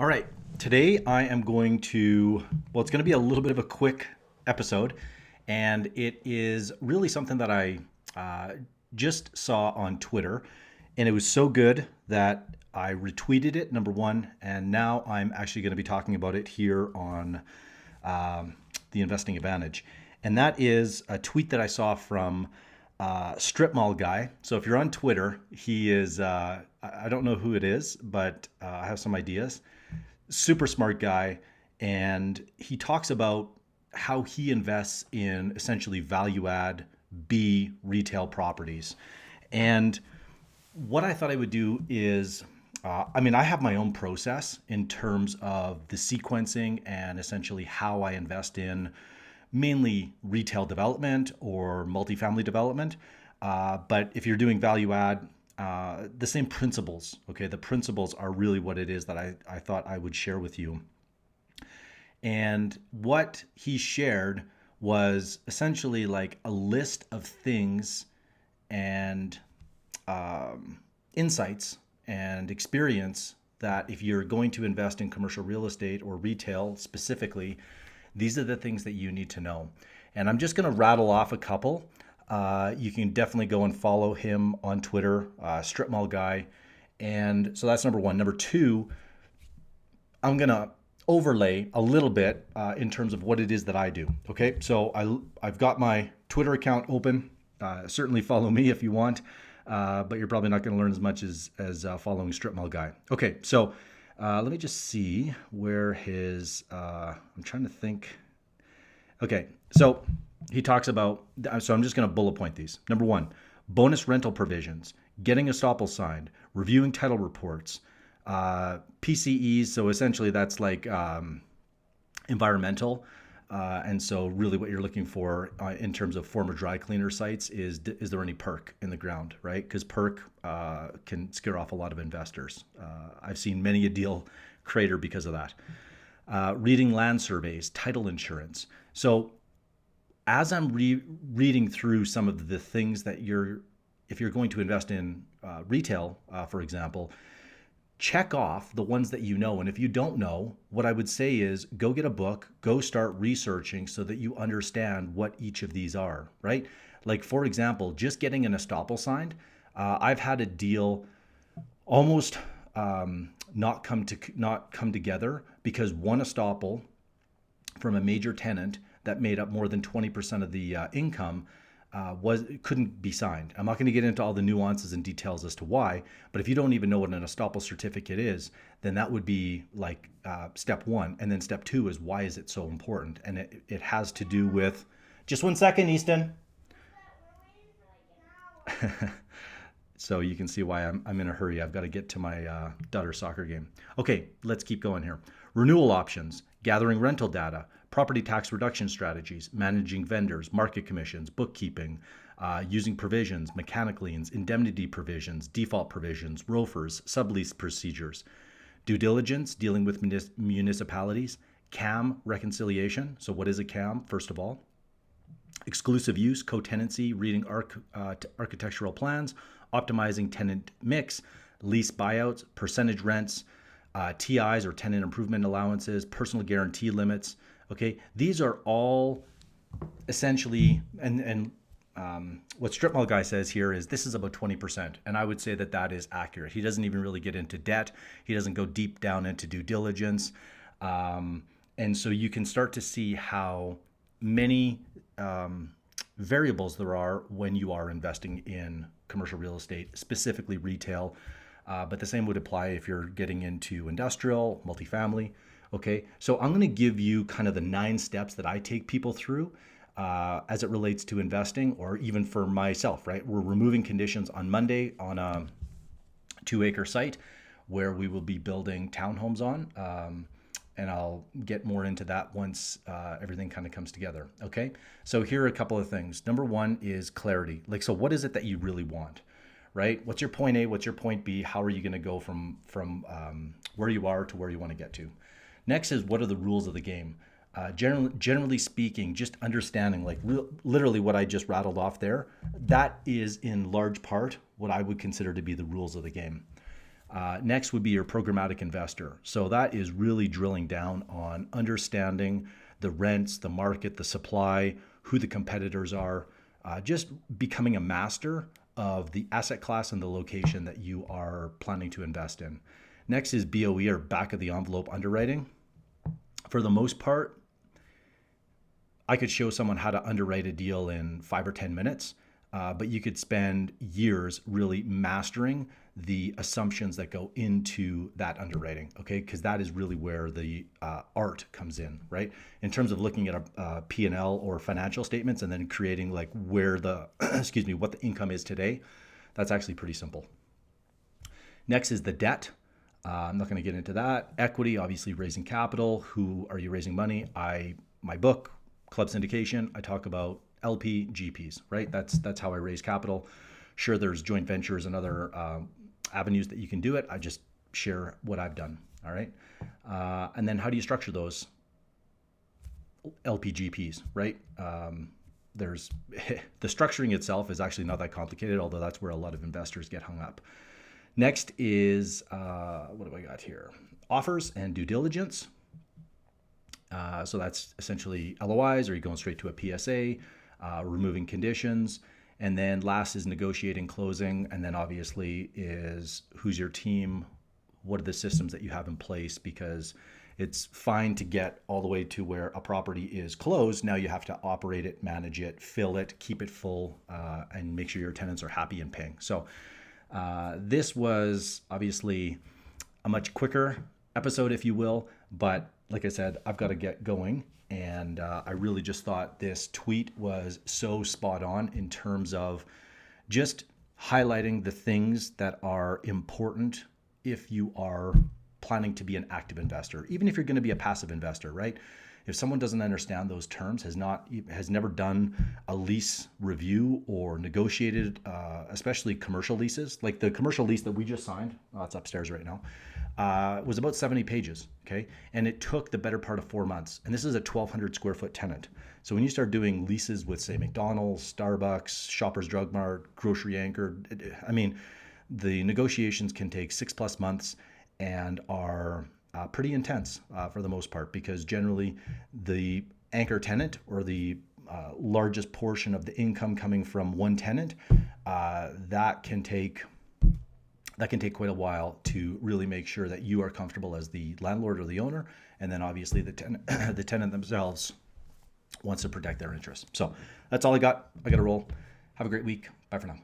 All right, today I am going to, well, it's going to be a little bit of a quick episode, and it is really something that I uh, just saw on Twitter, and it was so good that I retweeted it, number one, and now I'm actually going to be talking about it here on the Investing Advantage. And that is a tweet that I saw from Strip Mall Guy. So if you're on Twitter, he is, I don't know who it is, but I have some ideas. Super smart guy. And he talks about how he invests in essentially value add B retail properties. And what I thought I would do is, I have my own process in terms of the sequencing and essentially how I invest in mainly retail development or multifamily development. But if you're doing value add, the same principles, okay? The principles are really what it is that I thought I would share with you. And what he shared was essentially like a list of things and insights and experience that if you're going to invest in commercial real estate or retail specifically, these are the things that you need to know. And I'm just going to rattle off a couple. You can definitely go and follow him on Twitter, Strip Mall Guy. And so that's number one. Number two, I'm going to overlay a little bit in terms of what it is that I do. Okay, so I've got my Twitter account open. Certainly follow me if you want, but you're probably not going to learn as much as following Strip Mall Guy. Okay, so let me just see where his. I'm trying to think. Okay, so he talks about. So I'm just going to bullet point these. Number one, bonus rental provisions, getting estoppel signed, reviewing title reports, PCEs. So essentially, that's like environmental. And so really what you're looking for in terms of former dry cleaner sites is there any perk in the ground, right? Because perk can scare off a lot of investors. I've seen many a deal crater because of that. Reading land surveys, title insurance. So as I'm reading through some of the things that if you're going to invest in retail, for example, check off the ones that you know. And if you don't know, what I would say is go get a book, go start researching so that you understand what each of these are, right? Like, for example, just getting an estoppel signed. I've had a deal almost not come together because one estoppel from a major tenant that made up more than 20% of the income couldn't be signed. I'm not going to get into all the nuances and details as to why, but if you don't even know what an estoppel certificate is, then that would be like step one. And then step two is, why is it so important? And it has to do with, just 1 second, Easton. So you can see why I'm in a hurry. I've got to get to my daughter's soccer game. Okay, let's keep going here. Renewal options, gathering rental data, property tax reduction strategies, managing vendors, market commissions, bookkeeping, using provisions, mechanic liens, indemnity provisions, default provisions, ROFRs, sublease procedures, due diligence, dealing with municipalities, CAM reconciliation. So what is a CAM, first of all? Exclusive use, co-tenancy, reading architectural plans, optimizing tenant mix, lease buyouts, percentage rents, TIs or tenant improvement allowances, personal guarantee limits. Okay, these are all essentially, and what Strip Mall Guy says here is this is about 20%. And I would say that that is accurate. He doesn't even really get into debt. He doesn't go deep down into due diligence. And so you can start to see how many variables there are when you are investing in commercial real estate, specifically retail. But the same would apply if you're getting into industrial, multifamily. Okay, so I'm going to give you kind of the 9 steps that I take people through as it relates to investing, or even for myself, right? We're removing conditions on Monday on a 2-acre site where we will be building townhomes on. And I'll get more into that once everything kind of comes together. Okay, so here are a couple of things. Number one is clarity. Like, so what is it that you really want? Right? What's your point A? What's your point B? How are you going to go from where you are to where you want to get to? Next is, what are the rules of the game? Generally speaking, just understanding, like literally what I just rattled off there, that is in large part what I would consider to be the rules of the game. Next would be your programmatic investor. So that is really drilling down on understanding the rents, the market, the supply, who the competitors are, just becoming a master of the asset class and the location that you are planning to invest in. Next is BOE, or back of the envelope underwriting. For the most part, I could show someone how to underwrite a deal in 5 or 10 minutes, but you could spend years really mastering the assumptions that go into that underwriting, okay? Because that is really where the art comes in, right? In terms of looking at a P&L or financial statements and then creating like where the, excuse me, what the income is today, that's actually pretty simple. Next is the debt. I'm not going to get into that. Equity, obviously raising capital. Who are you raising money? My book, Club Syndication, I talk about LP, GPs, right? That's how I raise capital. Sure, there's joint ventures and other avenues that you can do it. I just share what I've done, all right? And then how do you structure those LP, GPs, right? There's the structuring itself is actually not that complicated, although that's where a lot of investors get hung up. Next is, what do I got here? Offers and due diligence. So that's essentially LOIs. Are you going straight to a PSA, removing conditions? And then last is negotiating, closing. And then obviously is who's your team? What are the systems that you have in place? Because it's fine to get all the way to where a property is closed. Now you have to operate it, manage it, fill it, keep it full, and make sure your tenants are happy and paying. So this was obviously a much quicker episode, if you will, but like I said, I've got to get going. And I really just thought this tweet was so spot on in terms of just highlighting the things that are important if you are planning to be an active investor, even if you're going to be a passive investor, right? If someone doesn't understand those terms, has never done a lease review or negotiated, especially commercial leases, like the commercial lease that we just signed, it's upstairs right now, was about 70 pages, okay? And it took the better part of 4 months. And this is a 1,200 square foot tenant. So when you start doing leases with, say, McDonald's, Starbucks, Shoppers Drug Mart, Grocery Anchor, I mean, the negotiations can take 6+ months and are pretty intense for the most part, because generally the anchor tenant, or the largest portion of the income coming from one tenant, that can take quite a while to really make sure that you are comfortable as the landlord or the owner, and then obviously the tenant themselves wants to protect their interests. So that's all I got. I got to roll. Have a great week. Bye for now.